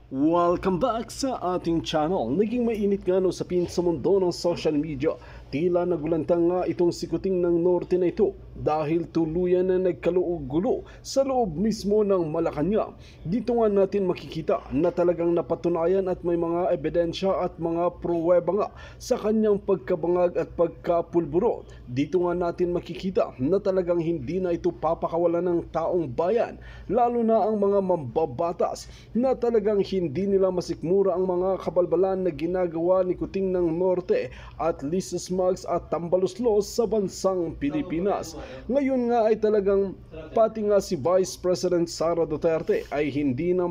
Welcome back sa ating channel. Naging mainit nga no, sapin sa mundo ng social media. Tila nagulantang nga itong sikuting ng norte na ito dahil tuluyan na nagkaluog-gulo sa loob mismo ng Malacanang. Dito nga natin makikita na talagang napatunayan at may mga ebidensya at mga pruweba nga sa kanyang pagkabangag at pagkapulburo. Dito nga natin makikita na talagang hindi na ito papakawalan ng taong bayan, lalo na ang mga mambabatas na talagang hindi nila masikmura ang mga kabalbalan na ginagawa ni Kuting ng Norte at Lisa Smugs at tambaluslos sa bansang Pilipinas. Ngayon nga ay talagang pati nga si Vice President Sara Duterte ay hindi na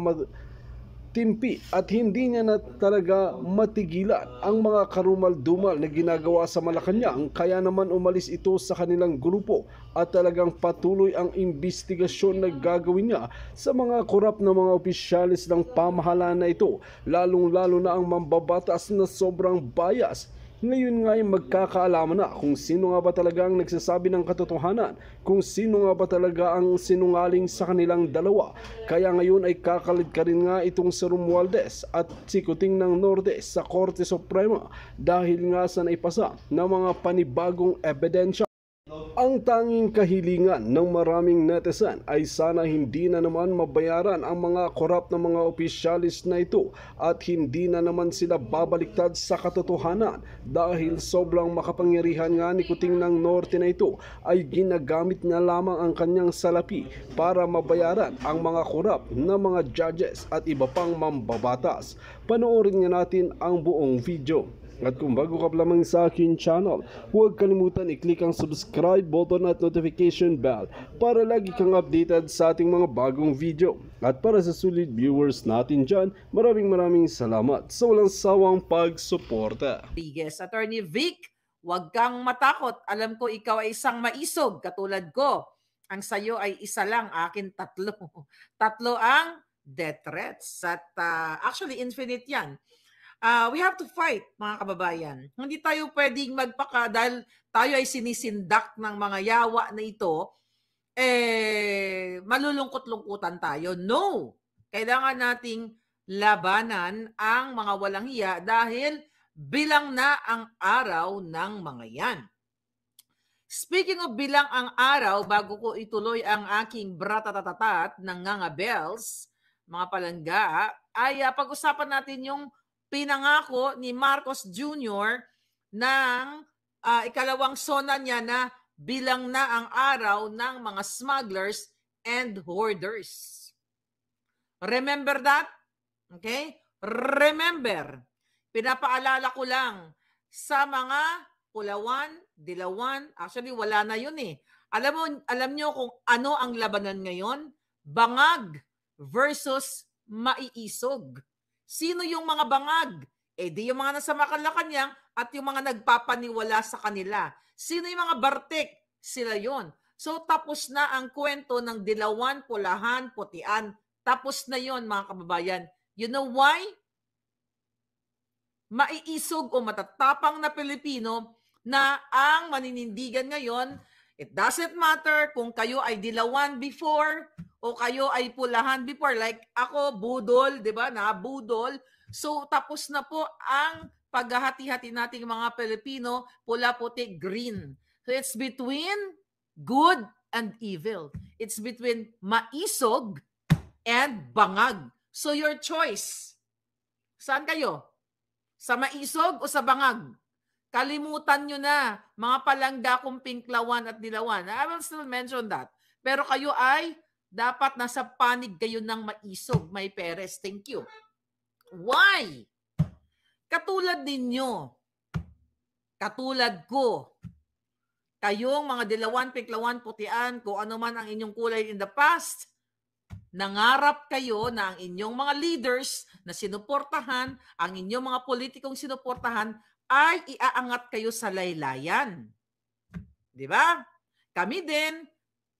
timpi at hindi niya na talaga matigilan ang mga karumal-dumal na ginagawa sa Malacanang, kaya naman umalis ito sa kanilang grupo at talagang patuloy ang imbestigasyon na gagawin niya sa mga korap na mga opisyalis ng pamahalaan na ito, lalong-lalo na ang mambabatas na sobrang bias. Ngayon nga ay magkakaalaman na kung sino nga ba talaga ang nagsasabi ng katotohanan, kung sino nga ba talaga ang sinungaling sa kanilang dalawa. Kaya ngayon ay kakalid ka rin nga itong si Romualdez at si Kuting ng Norte sa Korte Suprema dahil nga sa naipasa ng mga panibagong ebidensya. Ang tanging kahilingan ng maraming netizen ay sana hindi na naman mabayaran ang mga korap na mga opisyalis na ito at hindi na naman sila babaliktad sa katotohanan dahil sobrang makapangyarihan nga ni Kuting ng Norte na ito ay ginagamit niya lamang ang kanyang salapi para mabayaran ang mga korap na mga judges at iba pang mambabatas. Panoorin nga natin ang buong video. At kung bago ka pa lamang sa akin channel, huwag kalimutan i-click ang subscribe button at notification bell para lagi kang updated sa ating mga bagong video. At para sa solid viewers natin dyan, maraming salamat sa walang sawang pagsuporta. Attorney Vic, huwag kang matakot. Alam ko ikaw ay isang maisog katulad ko. Ang sayo ay isa lang, akin tatlo. Tatlo ang death threats. At actually, infinite yan. We have to fight, mga kababayan. Hindi tayo pwedeng dahil tayo ay sinisindak ng mga yawa na ito, malulungkot-lungkutan tayo. No! Kailangan nating labanan ang mga walang hiya dahil bilang na ang araw ng mga yan. Speaking of bilang ang araw, bago ko ituloy ang aking bratatatatat ng Nganga Bells, mga palangga, ay pag-usapan natin yung pinangako ni Marcos Jr. ng ikalawang sona niya na bilang na ang araw ng mga smugglers and hoarders. Remember that? Okay? Remember. Pinapaalala ko lang sa mga Pulawan, Dilawan, actually wala na yun eh. Alam nyo kung ano ang labanan ngayon? Bangag versus maiisog. Sino yung mga bangag? Di yung mga nasa Malacanang at yung mga nagpapaniwala sa kanila. Sino yung mga bartik? Sila yon. So tapos na ang kwento ng Dilawan, Pulahan, Putian. Tapos na yon, mga kababayan. You know why? Maiisog o matatapang na Pilipino na ang maninindigan ngayon, it doesn't matter kung kayo ay Dilawan before o kayo ay Pulahan before, like ako, budol, di ba? Nabudol. So, tapos na po ang paghahati-hati nating mga Pilipino, pula, puti, green. So, it's between good and evil. It's between maisog and bangag. So, your choice. Saan kayo? Sa maisog o sa bangag? Kalimutan nyo na, mga palangga kong Pinklawan at Dilawan. I will still mention that. Pero kayo ay dapat nasa panig kayo ng maisog, May Perez. Thank you. Why? Katulad ninyo, katulad ko, kayong mga Dilawan, Pinklawan, Putian, kung ano man ang inyong kulay in the past, nangarap kayo na ang inyong mga leaders na sinuportahan, ang inyong mga politikong sinuportahan, ay iaangat kayo sa laylayan. Di ba? Kami din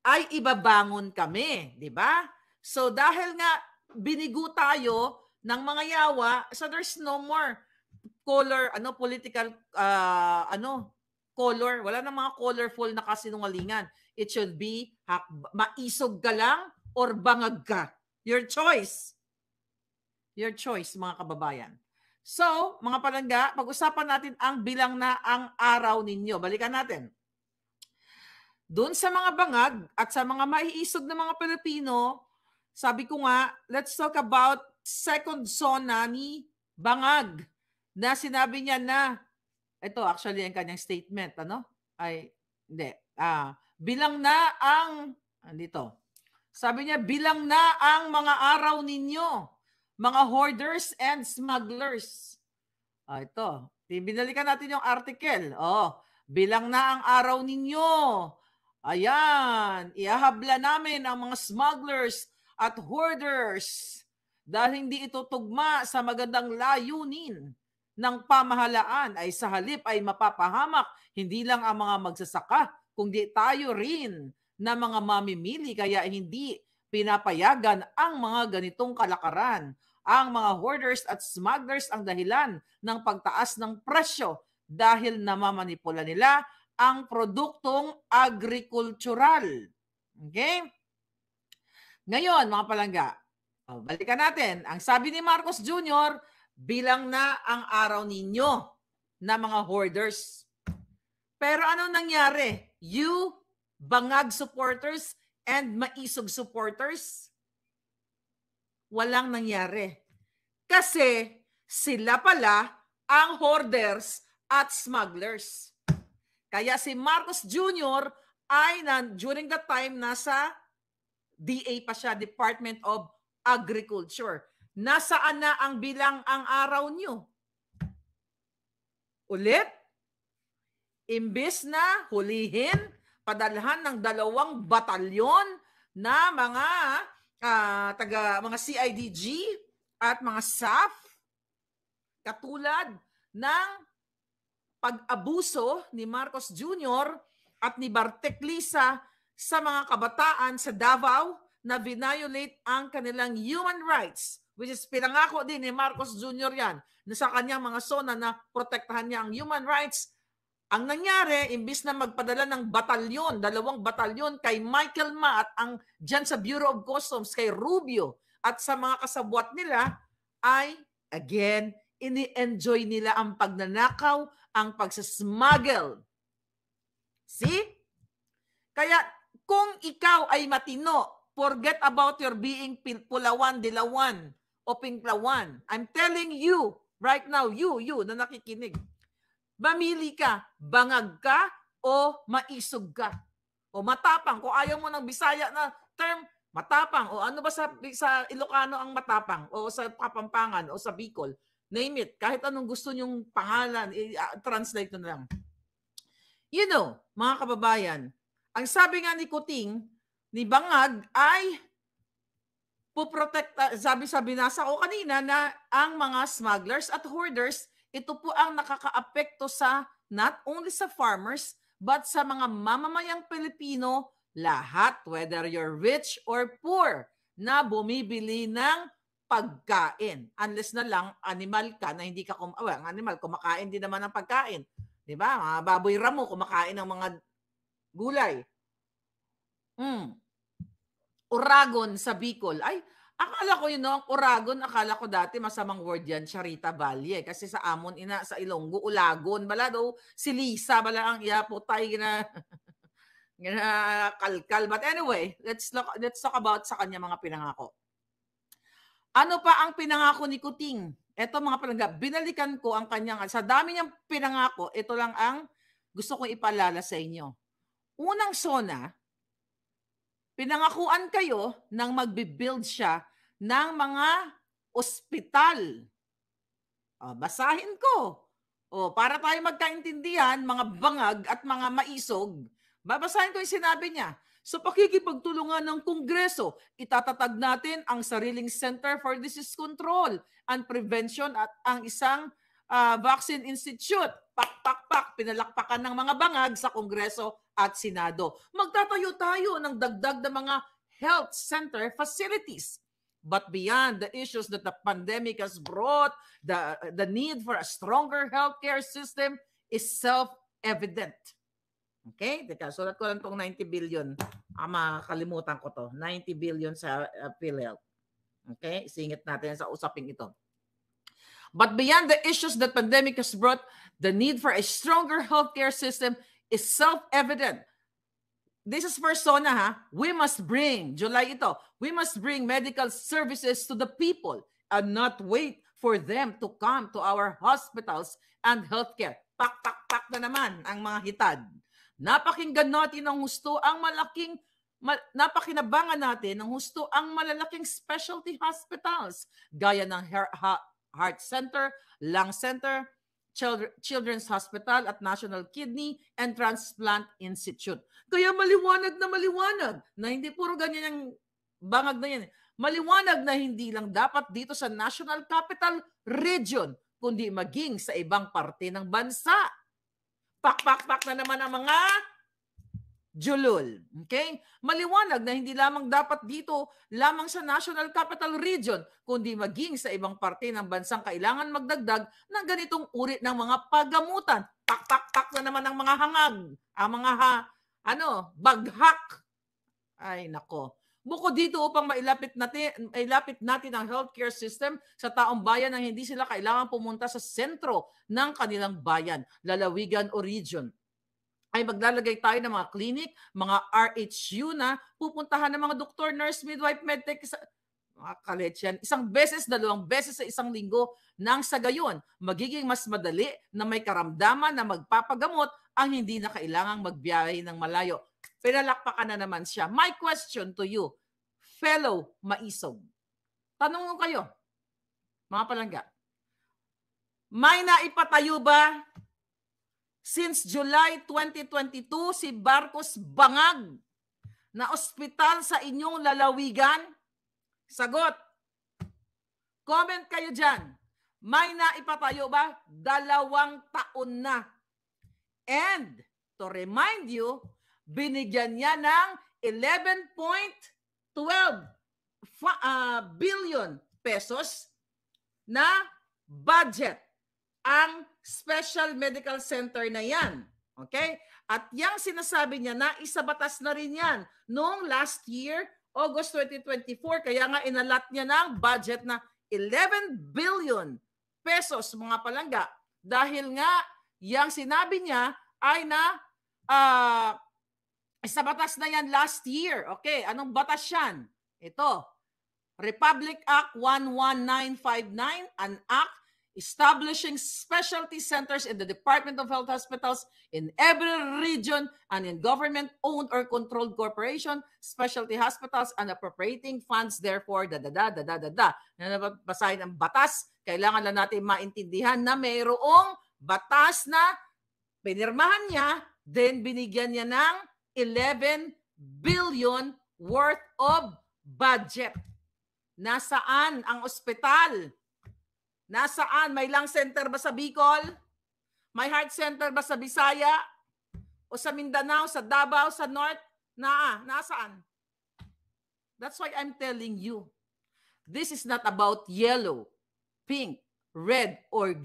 ay ibabangon kami, di ba? So dahil nga binigo tayo ng mga yawa, so there's no more color, political color, wala nang mga colorful na kasinungalingan. It should be maisog ka lang or bangag ka. Your choice. Your choice, mga kababayan. So, mga palangga, pag-usapan natin ang bilang na ang araw ninyo. Balikan natin. Doon sa mga bangag at sa mga maiisog na mga Pilipino, sabi ko nga, let's talk about second zona ni Bangag na sinabi niya na, ito actually ang kanyang statement, ano? Ay, hindi. Bilang na ang, andito, sabi niya, bilang na ang mga araw ninyo, mga hoarders and smugglers. Ito, binalikan natin yung article. Bilang na ang araw ninyo. Ayan, ihahabla namin ang mga smugglers at hoarders dahil hindi ito tugma sa magandang layunin ng pamahalaan ay sa halip ay mapapahamak hindi lang ang mga magsasaka kundi tayo rin na mga mamimili kaya hindi pinapayagan ang mga ganitong kalakaran. Ang mga hoarders at smugglers ang dahilan ng pagtaas ng presyo dahil namamanipula nila ang produktong agrikultural. Okay? Ngayon, mga palangga, balikan natin. Ang sabi ni Marcos Jr., bilang na ang araw ninyo na mga hoarders. Pero ano nangyari? You, Bangag supporters and Maisog supporters, walang nangyari. Kasi sila pala ang hoarders at smugglers. Kaya si Marcos Jr. ay during that time nasa DA pa siya, Department of Agriculture. Nasaan na ang bilang ang araw nyo? Ulit, imbis na hulihin, padalhan ng 2 batalyon na mga CIDG at mga SAF, katulad ng pag-abuso ni Marcos Jr. at ni Bartek Lisa sa mga kabataan sa Davao na violate ang kanilang human rights, which is pinangako din ni Marcos Jr. yan na sa kanyang mga zona na protektahan niya ang human rights. Ang nangyari, imbis na magpadala ng batalyon, 2 batalyon kay Michael Ma at ang dyan sa Bureau of Customs kay Rubio at sa mga kasabwat nila, ay again, ini-enjoy nila ang pagnanakaw, ang pagsasmuggle. See? Kaya kung ikaw ay matino, forget about your being pulawan, dilawan, o pinklawan. I'm telling you, right now, you na nakikinig, mamili ka, bangag ka o maisog ka. O matapang, kung ayaw mo ng Bisaya na term, matapang. O ano ba sa Ilocano ang matapang? O sa Kapampangan o sa Bicol? Name it. Kahit anong gusto nyong pangalan, translate na lang. You know, mga kababayan, ang sabi nga ni Kuting, ni Bangag ay puprotekta, sabi binasa ko kanina na ang mga smugglers at hoarders, ito po ang nakakaapekto sa not only sa farmers but sa mga mamamayang Pilipino lahat, whether you're rich or poor, na bumibili ng pagkain. Unless na lang animal ka na hindi ka ang animal kumakain din naman ng pagkain. 'Di ba? Mga baboy ramo kumakain ng mga gulay. Uragon sa Bicol. Ay, akala ko yun, no? Uragon, akala ko dati masamang word yan, Charita Valle. Kasi sa Amon, sa Ilonggo, Ulagon. Bala daw, si Lisa, bala ang iyaputay na kalkal. But anyway, let's talk about sa kanya mga pinangako. Ano pa ang pinangako ni Kuting? Ito mga palangga, binalikan ko ang kanyang, sa dami niyang pinangako, ito lang ang gusto kong ipaalala sa inyo. Unang zona, pinangakuan kayo nang magbibuild siya ng mga ospital. Basahin ko. Para tayo magkaintindihan, mga bangag at mga maisog, babasahin ko yung sinabi niya. Sa pakikipagtulungan ng Kongreso, itatatag natin ang sariling Center for Disease Control and Prevention at ang isang Vaccine Institute. Pak, pinalakpakan ng mga bangag sa Kongreso at Senado. Magtatayo tayo ng dagdag na mga health center facilities. But beyond the issues that the pandemic has brought, the need for a stronger healthcare system is self-evident. Okay? Teka, sulat ko lang itong 90 billion. Makakalimutan ko to. 90 billion sa PhilHealth. Okay? Isingit natin sa usaping ito. But beyond the issues that pandemic has brought, the need for a stronger healthcare system is self-evident. This is persona, ha? We must bring, July ito, we must bring medical services to the people and not wait for them to come to our hospitals and healthcare. Pak, pak, pak na naman ang mga hitad. Napakinggan natin ng husto ang napakinabangan natin ng husto ang malalaking specialty hospitals gaya ng Heart Center, Lung Center, Children's Hospital at National Kidney and Transplant Institute. Kaya maliwanag na hindi puro ganyan ang bangag na yan. Maliwanag na hindi lang dapat dito sa National Capital Region, kundi maging sa ibang parte ng bansa. Pak na naman ang mga julul. Okay? Maliwanag na hindi lamang dapat dito lamang sa National Capital Region, kundi maging sa ibang parte ng bansang kailangan magdagdag ng ganitong uri ng mga paggamutan. Pak na naman ang mga hangag, ang mga baghak. Ay nako. Bukod dito upang mailapit natin ang healthcare system sa taong bayan nang hindi sila kailangan pumunta sa sentro ng kanilang bayan, lalawigan o region, ay maglalagay tayo ng mga clinic, mga RHU na pupuntahan ng mga doktor, nurse, midwife, medtech, mga kaletsyan, 1 beses, 2 beses sa 1 linggo, nang sa gayon, magiging mas madali na may karamdaman na magpapagamot ang hindi na kailangang magbiyahe ng malayo. Pinalakpakan na naman siya. My question to you, fellow maisog. Tanong ko kayo, mga palangga, may naipatayo ba since July 2022 si Barcos Bangag na ospital sa inyong lalawigan? Sagot. Comment kayo dyan. May naipatayo ba? 2 taon na. And to remind you, binigyan niya ng 11.12 billion pesos na budget ang special medical center na yan. Okay? At yung sinasabi niya na isabatas na rin yan noong last year, August 2024, kaya nga inalat niya ng budget na 11 billion pesos, mga palangga. Dahil nga, yung sinabi niya ay na sa batas na yan last year. Okay, anong batas yan? Ito, Republic Act 11959, an act establishing specialty centers in the Department of Health Hospitals in every region and in government-owned or controlled corporation, specialty hospitals, and appropriating funds therefore, Basahin ang batas, kailangan lang natin maintindihan na mayroong batas na pinirmahan niya, then binigyan niya ng 11 billion worth of budget. Nasaan ang ospital? Nasaan? May lung center ba sa Bicol? May heart center ba sa Bisaya? O sa Mindanao, sa Davao, sa North? Nasaan? That's why I'm telling you, this is not about yellow, pink, red, or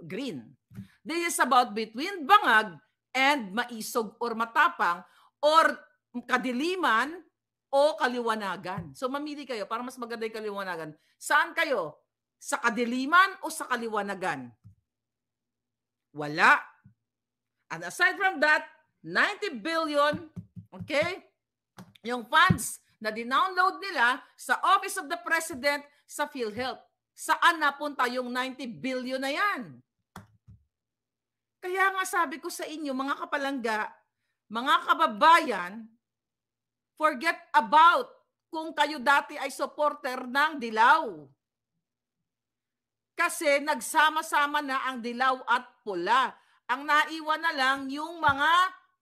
green. This is about between bangag and maisog or matapang or kadiliman o kaliwanagan. So mamili kayo para mas maganda yung kaliwanagan. Saan kayo? Sa kadiliman o sa kaliwanagan? Wala. And aside from that, 90 billion, okay, yung funds na dinownload nila sa Office of the President sa PhilHealth. Saan napunta yung 90 billion na yan? Kaya nga sabi ko sa inyo, mga kapalangga, mga kababayan, forget about kung kayo dati ay supporter ng dilaw. Kasi nagsama-sama na ang dilaw at pula. Ang naiwan na lang yung mga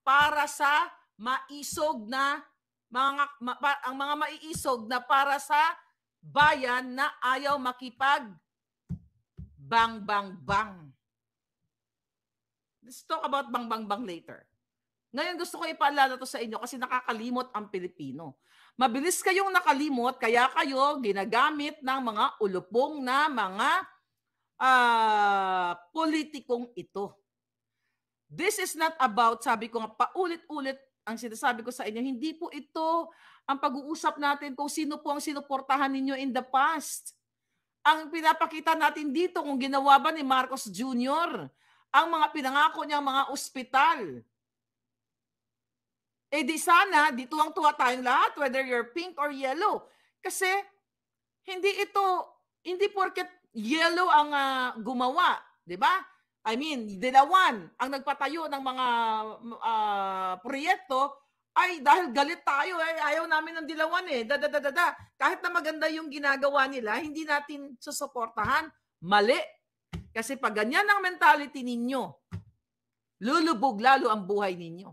para sa maisog na ang mga maiisog na para sa bayan na ayaw makipag bang. Let's talk about bang later. Ngayon gusto ko ipaalala to sa inyo kasi nakakalimot ang Pilipino. Mabilis kayong nakalimot kaya kayo ginagamit ng mga ulupong na mga politikong ito. This is not about, sabi ko nga, paulit-ulit ang sinasabi ko sa inyo, hindi po ito ang pag-uusap natin kung sino po ang sinuportahan ninyo in the past. Ang pinapakita natin dito kung ginawa ba ni Marcos Jr. ang mga pinangako niyang mga ospital. Eh di sana, di tuwang-tuwa tayong lahat, whether you're pink or yellow. Kasi hindi porket yellow ang gumawa, di ba? I mean, Dilawan ang nagpatayo ng mga proyekto ay dahil galit tayo, ayaw namin ng Dilawan eh. Kahit na maganda yung ginagawa nila, hindi natin susuportahan. Mali. Kasi pag ganyan ang mentality ninyo, lulubog lalo ang buhay ninyo.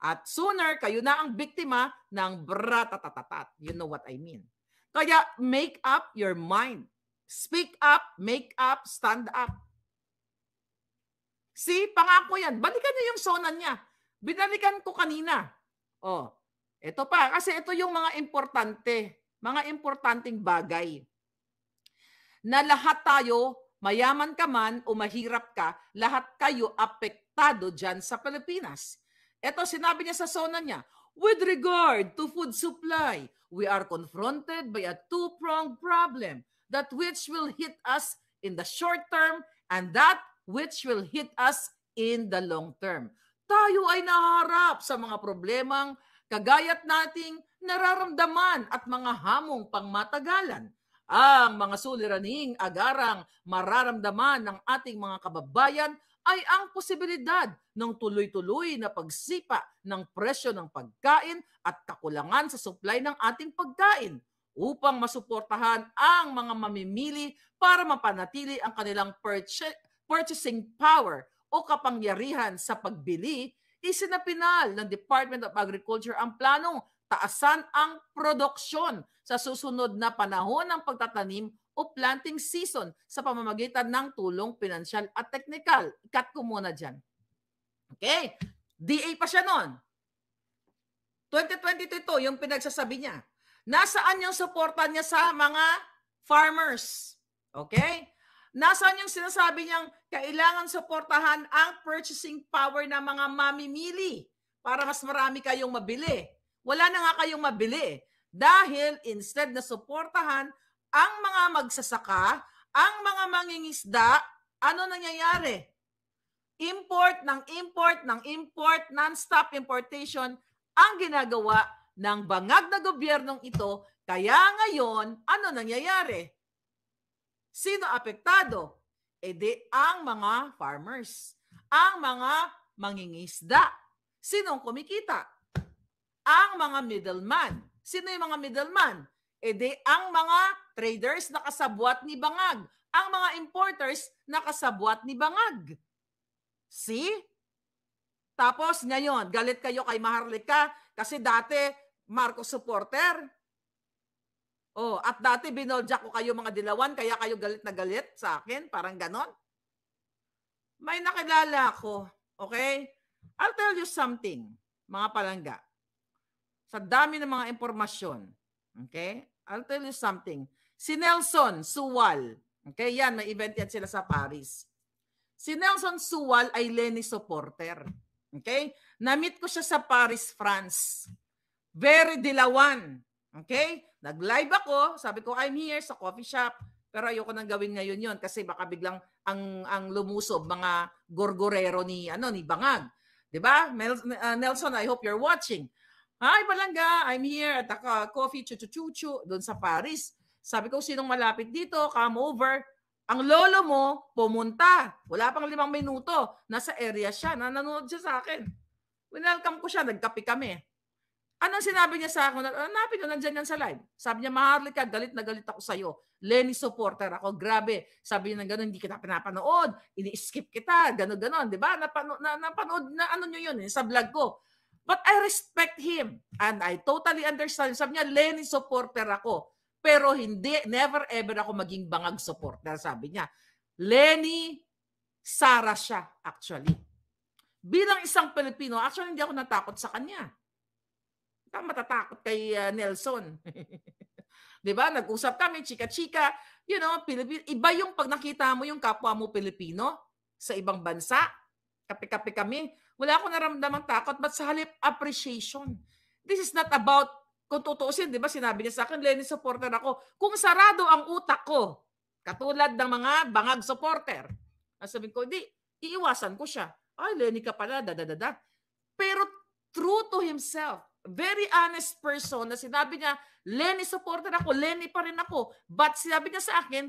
At sooner, kayo na ang biktima ng bratatatatat. You know what I mean. Kaya make up your mind. Speak up, make up, stand up. See, pangako yan. Balikan niyo yung sona niya. Binalikan ko kanina. Oh, ito pa. Kasi ito yung mga importanteng bagay. Na lahat tayo, mayaman ka man o mahirap ka, lahat kayo apektado dyan sa Pilipinas. Ito, sinabi niya sa sona niya, with regard to food supply, we are confronted by a two-pronged problem, that which will hit us in the short term and that which will hit us in the long term. Tayo ay naharap sa mga problemang kagayat nating nararamdaman at mga hamong pangmatagalan. Ang mga suliraning agarang mararamdaman ng ating mga kababayan ay ang posibilidad ng tuloy-tuloy na pagsipa ng presyo ng pagkain at kakulangan sa supply ng ating pagkain upang masuportahan ang mga mamimili para mapanatili ang kanilang purchasing power o kapangyarihan sa pagbili. Isinapinal ng Department of Agriculture ang planong taasan ang produksyon sa susunod na panahon ng pagtatanim o planting season sa pamamagitan ng tulong pinansyal at teknikal. Cut ko muna dyan. Okay? DA pa siya noon. 2022 ito, yung pinagsasabi niya. Nasaan yung suporta niya sa mga farmers? Okay? Nasaan yung sinasabi niyang kailangan suportahan ang purchasing power ng mga mamimili para mas marami kayong mabili? Wala na nga kayong mabili. Dahil instead na suportahan ang mga magsasaka, ang mga mangingisda, ano nangyayari? Import ng import, non-stop importation ang ginagawa ng bangag na gobyernong ito. Kaya ngayon, ano nangyayari? Sino apektado? E di ang mga farmers, ang mga mangingisda. Sinong kumikita? Ang mga middleman. Sino yung mga middleman? E di ang mga traders na kasabwat ni Bangag. Ang mga importers na kasabwat ni Bangag. See? Tapos ngayon, galit kayo kay Maharlika kasi dati Marcos supporter. Oh, at dati binoljak ko kayo mga Dilawan kaya kayo galit na galit sa akin, parang ganon. May nakilala ako, okay? I'll tell you something, mga palangga. Sa dami ng mga impormasyon, okay? I'll tell you something. Si Nelson Suwal, okay, yan, may event yan sila sa Paris. Si Nelson Suwal ay Leni supporter. Okay? Na-meet ko siya sa Paris, France. Very Dilawan. Okay? Nag-live ako. Sabi ko, I'm here sa coffee shop. Pero ayoko nang gawin ngayon yon kasi baka biglang ang lumusob mga gorgorero ni Bangag. 'Di ba? Nelson, I hope you're watching. Hi, Palangga. I'm here at the coffee chuchu doon sa Paris. Sabi ko, sinong malapit dito? Come over. Ang lolo mo, pumunta. Wala pang 5 minuto. Nasa area siya. Nanonood siya sa akin. Welcome ko siya. Nagkape kami. Anong sinabi niya sa akin? Hanapin ko, nandyan yan sa live. Sabi niya, Maharlika, galit na galit ako sa'yo. Leni supporter ako. Grabe. Sabi niya ng gano'n, hindi kita pinapanood. Ini-skip kita. Gano'n. Di ba? Napanood na ano nyo yun sa vlog ko. But I respect him. And I totally understand. Sabi niya, Leni supporter ako. Pero never ever ako maging Bangag supporter, sabi niya. Leni Sara siya, actually. Bilang isang Pilipino, actually hindi ako natakot sa kanya. Matatakot kay Nelson. Diba? Nag-usap kami, chika-chika. You know, iba yung pag nakita mo yung kapwa mo Pilipino sa ibang bansa. Kape-kape kami. Wala akong naramdamang takot, but sa halip, appreciation. This is not about, kung tutuusin, di ba sinabi niya sa akin, Lenny, supporter ako. Kung sarado ang utak ko, katulad ng mga bangag supporter, sabihin ko, di, iiwasan ko siya. Ay, Lenny ka pala, dadadada. Pero true to himself, very honest person na sinabi niya, Lenny supporter ako, Lenny pa rin ako. But sinabi niya sa akin,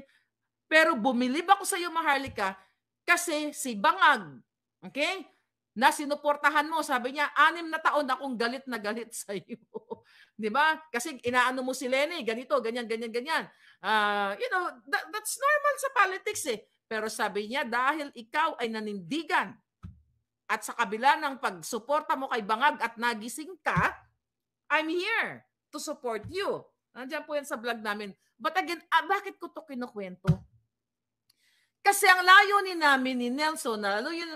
pero bumilib ako sa iyo, Maharlika, kasi si Bangag, okay, na sinuportahan mo, sabi niya, 6 na taon akong galit na galit sa iyo. Di ba? Kasi inaano mo si Lenny, ganito, ganyan, ganyan, ganyan. You know, that's normal sa politics eh. Pero sabi niya, dahil ikaw ay nanindigan at sa kabila ng pagsuporta mo kay Bangag at nagising ka, I'm here to support you. Nandiyan po yan sa vlog namin. But again, bakit ko to kinukwento? Kasi ang layunin namin ni Nelson,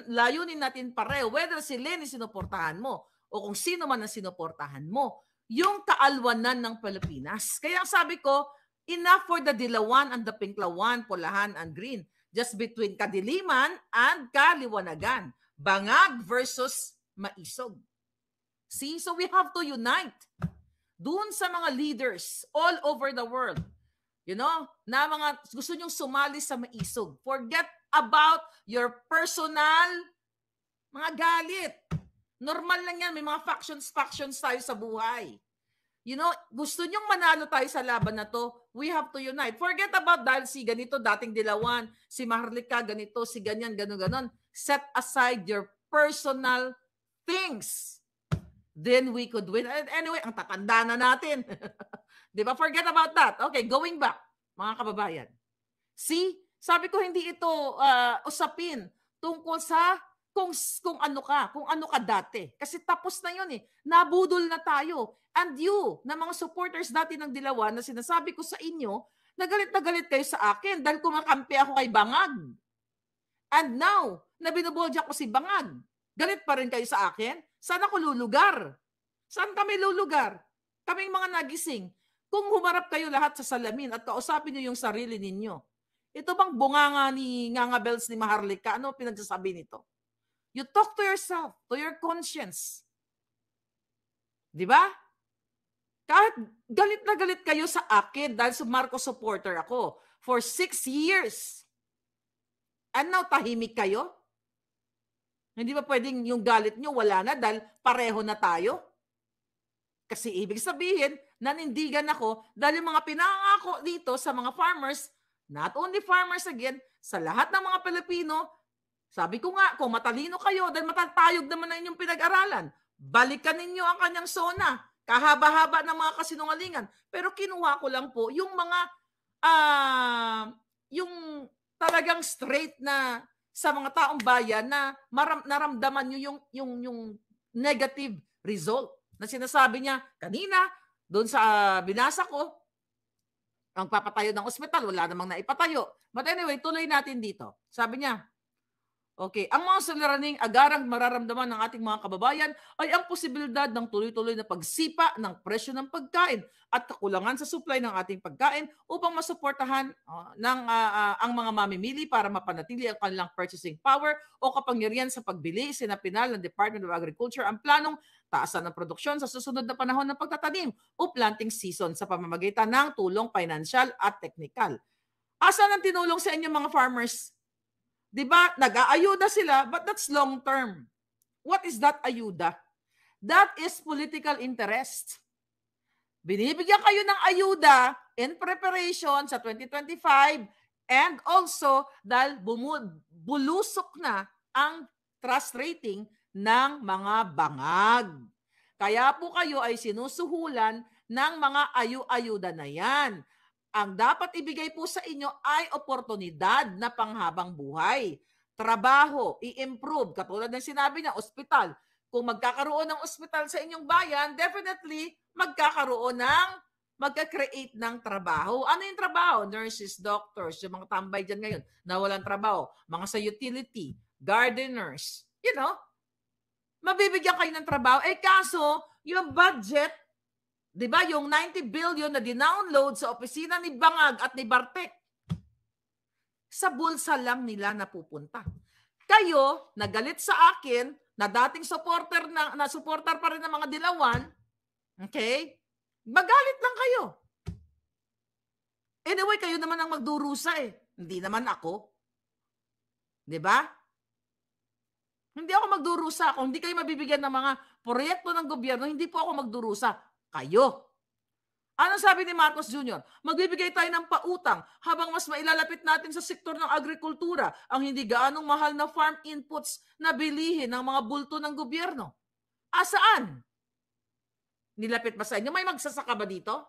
layunin natin pareho, whether si Lenny sinuportahan mo o kung sino man ang sinuportahan mo, yung kaalwanan ng Pilipinas. Kaya ang sabi ko, enough for the dilawan and the pinklawan, pulahan and green. Just between kadiliman and kaliwanagan. Bangag versus maisog. See? So we have to unite. Doon sa mga leaders all over the world, you know, na mga gusto nyong sumali sa maisog. Forget about your personal mga galit. Normal lang yan. May mga factions tayo sa buhay. You know, gusto nyong manalo tayo sa laban na to, we have to unite. Forget about dahil si ganito, dating dilawan, si Maharlika, ganito, si ganyan, ganon. Set aside your personal things. Then we could win. Anyway, ang tatanda na natin. Di ba? Forget about that. Okay, going back, mga kababayan. See, sabi ko hindi ito usapin tungkol sa kung ano ka dati. Kasi tapos na yun eh. Nabudol na tayo. And you, na mga supporters dati ng Dilawan, na sinasabi ko sa inyo, na galit kayo sa akin dahil kumakampi ako kay Bangag. And now, na binubodya ko si Bangag, galit pa rin kayo sa akin? Saan ako lulugar? Saan kami lulugar? Kaming mga nagising. Kung humarap kayo lahat sa salamin at kausapin niyo yung sarili ninyo, ito bang bunganga ni Nganga Bells ni Maharlika? Ano pinagsasabi nito? You talk to yourself, to your conscience. Di ba? Kahit galit na galit kayo sa akin dahil sa Marcos supporter ako for 6 years. And now, tahimik kayo? Hindi ba pwedeng yung galit nyo wala na dahil pareho na tayo? Kasi ibig sabihin, nanindigan ako dahil yung mga pinangako dito sa mga farmers, not only farmers again, sa lahat ng mga Pilipino, sabi ko nga, kung matalino kayo dahil matatayog naman na inyong pinag-aralan, balikan ninyo ang kanyang sona, kahaba-haba ng mga kasinungalingan. Pero kinuha ko lang po yung mga, yung talagang straight na sa mga taong bayan na naramdaman nyo yung negative result na sinasabi niya kanina doon sa binasa ko, ang papatayo ng ospital, wala namang naipatayo. But anyway, tuloy natin dito. Sabi niya, okay, ang mga suliraning agarang mararamdaman ng ating mga kababayan ay ang posibilidad ng tuloy-tuloy na pagsipa ng presyo ng pagkain at kakulangan sa supply ng ating pagkain upang masuportahan ang mga mamimili para mapanatili ang kanilang purchasing power o kapangyarihan sa pagbili. Sinapinal ng Department of Agriculture ang planong taasan ng produksyon sa susunod na panahon ng pagtatanim o planting season sa pamamagitan ng tulong financial at technical. Asan ang tinulong sa inyo mga farmers? Diba, nag-aayuda sila, but that's long term. What is that ayuda? That is political interest. Binibigyan kayo ng ayuda in preparation sa 2025 and also dahil bulusok na ang trust rating ng mga bangag. Kaya po kayo ay sinusuhulan ng mga ayuda na yan. Ang dapat ibigay po sa inyo ay oportunidad na panghabang buhay. Trabaho, i-improve. Katulad ng sinabi niya, ospital. Kung magkakaroon ng ospital sa inyong bayan, definitely magka-create ng trabaho. Ano yung trabaho? Nurses, doctors, yung mga tambay dyan ngayon na walang trabaho. Mga sa utility, gardeners, you know, mabibigyan kayo ng trabaho. Eh kaso, yung budget, di ba, yung 90 billion na dinownload sa opisina ni Bangag at ni Bartek, sa bulsa lang nila napupunta. kayo, nagalit sa akin, na dating supporter na supporter pa rin ng mga dilawan, okay? Magalit lang kayo. Anyway, kayo naman ang magdurusa eh. Hindi naman ako. 'Di ba? Hindi ako magdurusa. Kung hindi kayo mabibigyan ng mga proyekto ng gobyerno, hindi po ako magdurusa. Kayo. Ano sabi ni Marcos Jr.? Magbibigay tayo ng pautang habang mas mailalapit natin sa sektor ng agrikultura ang hindi gaanong mahal na farm inputs na bilihin ng mga bulto ng gobyerno. Saan? Nilapit ba sa inyo? May magsasaka ba dito?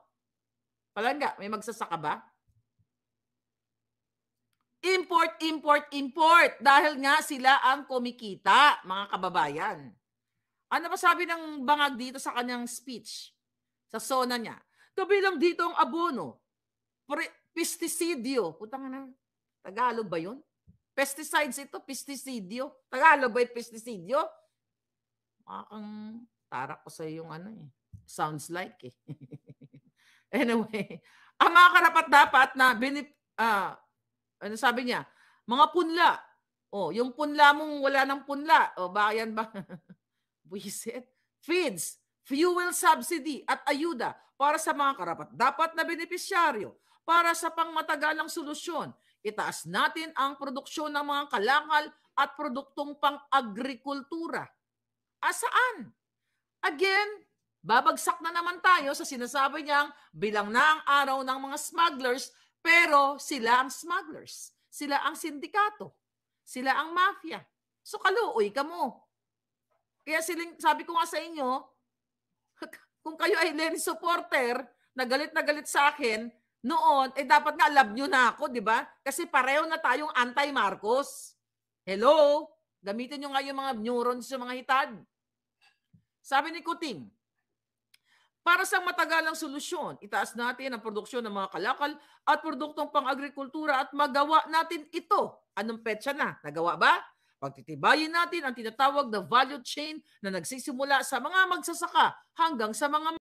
Palangga, may magsasaka ba? Import, import, import. Dahil nga sila ang kumikita, mga kababayan. Ano ba sabi ng bangag dito sa kanyang speech? Sa SONA niya. Kabilang dito ang abono. Pesticidio. Putang na. Tagalog ba yun? Pesticides ito, pesticidio. Tagalog ba yung pesticidio? Makakang tarak ko sa yung ano eh. Sounds like eh. Anyway, ang mga karapat-dapat na ano sabi niya? Mga punla. Oh, yung punla mong wala ng punla. O, bayan ba? Buisit. Feeds, fuel subsidy at ayuda para sa mga karapat-dapat na benepisyaryo para sa pangmatagalang solusyon. Itaas natin ang produksyon ng mga kalakal at produktong pang-agrikultura. Saan? Again, babagsak na naman tayo sa sinasabi niyang bilang na ang araw ng mga smugglers, pero sila ang smugglers. Sila ang sindikato. Sila ang mafia. So kaluoy ka mo. Kaya sabi ko nga sa inyo, kung kayo ay Lenny supporter, na galit sa akin, noon, dapat nga love nyo na ako, di ba? Kasi pareho na tayong anti-Marcos. Hello? Gamitin nyo nga yung mga neurons yung mga hitad. Sabi ni Kuting, para sa matagalang solusyon, itaas natin ang produksyon ng mga kalakal at produktong pang-agrikultura at magawa natin ito. Anong petsa na? Nagawa ba? Pagtitibayin natin ang tinatawag na value chain na nagsisimula sa mga magsasaka hanggang sa mga